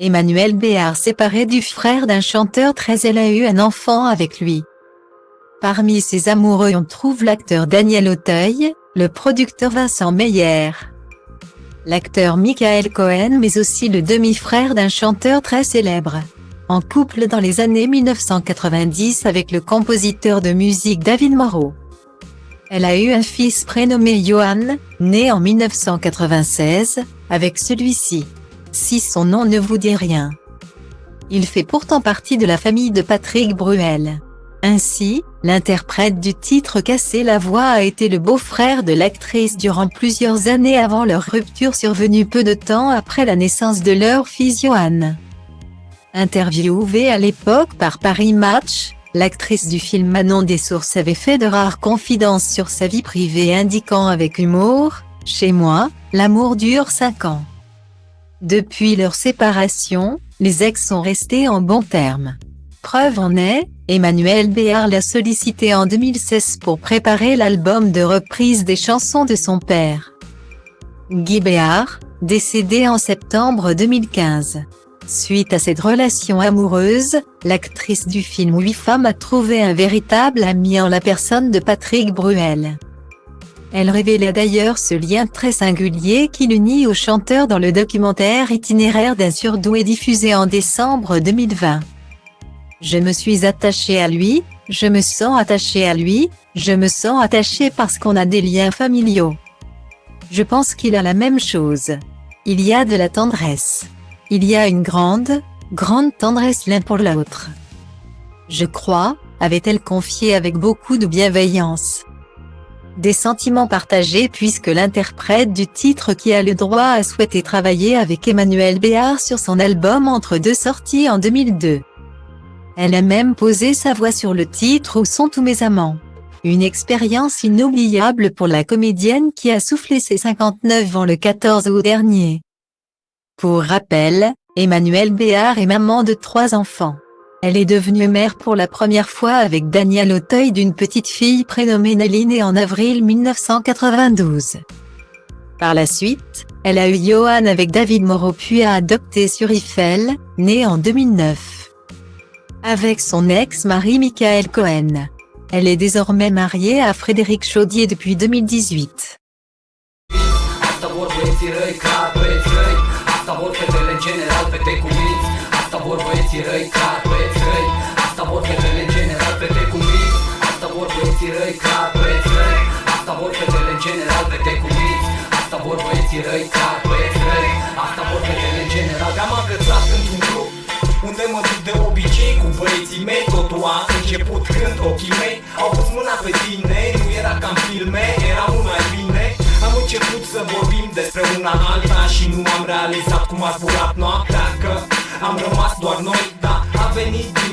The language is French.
Emmanuelle Béard séparée du frère d'un chanteur très, elle a eu un enfant avec lui. Parmi ses amoureux on trouve l'acteur Daniel Auteuil, le producteur Vincent Meyer, l'acteur Michael Cohen mais aussi le demi-frère d'un chanteur très célèbre. En couple dans les années 1990 avec le compositeur de musique David Moreau. Elle a eu un fils prénommé Johan, né en 1996, avec celui-ci. Si son nom ne vous dit rien. Il fait pourtant partie de la famille de Patrick Bruel. Ainsi, l'interprète du titre Casser la voix a été le beau-frère de l'actrice durant plusieurs années avant leur rupture survenue peu de temps après la naissance de leur fils Johan. Interviewée à l'époque par Paris Match, l'actrice du film Manon Dessources avait fait de rares confidences sur sa vie privée indiquant avec humour « Chez moi, l'amour dure 5 ans ». Depuis leur séparation, les ex sont restés en bons termes. Preuve en est, Emmanuelle Béard l'a sollicité en 2016 pour préparer l'album de reprise des chansons de son père. Guy Béard, décédé en septembre 2015. Suite à cette relation amoureuse, l'actrice du film 8 femmes a trouvé un véritable ami en la personne de Patrick Bruel. Elle révélait d'ailleurs ce lien très singulier qui l'unit au chanteur dans le documentaire Itinéraire d'un surdoué diffusé en décembre 2020. Je me suis attachée à lui, je me sens attachée à lui, je me sens attachée parce qu'on a des liens familiaux. Je pense qu'il a la même chose. Il y a de la tendresse. Il y a une grande tendresse l'un pour l'autre. Je crois, avait-elle confié avec beaucoup de bienveillance. Des sentiments partagés puisque l'interprète du titre qui a le droit a souhaité travailler avec Emmanuelle Béard sur son album entre deux sorties en 2002. Elle a même posé sa voix sur le titre Où sont tous mes amants. Une expérience inoubliable pour la comédienne qui a soufflé ses 59 ans le 14 août dernier. Pour rappel, Emmanuelle Béard est maman de 3 enfants. Elle est devenue mère pour la première fois avec Daniel Auteuil d'une petite fille prénommée Nelly née en avril 1992. Par la suite, elle a eu Johan avec David Moreau puis a adopté Eiffel, né en 2009. Avec son ex-mari Michael Cohen. Elle est désormais mariée à Frédéric Chaudier depuis 2018. Asta vor fetele în general, fete cu minți. Asta vor băieții răi, clar, băieți răi. Asta vor fetele în general, fete cu minți. Asta vor băieții răi, clar, băieți răi. Asta vor fetele în general, fete cu minți. Asta vor băieții răi, clar, băieți răi. Asta vor fetele în general. Te-am agățat într-un grup unde mă duc de obicei cu băieții mei. Totul a început când ochii mei au pus mâna pe tine. Nu era ca în filme, era mult mai bine. Am început să vorbim despre una alta și nu am realizat cum a zburat noaptea, că am rămas doar noi, dar a venit din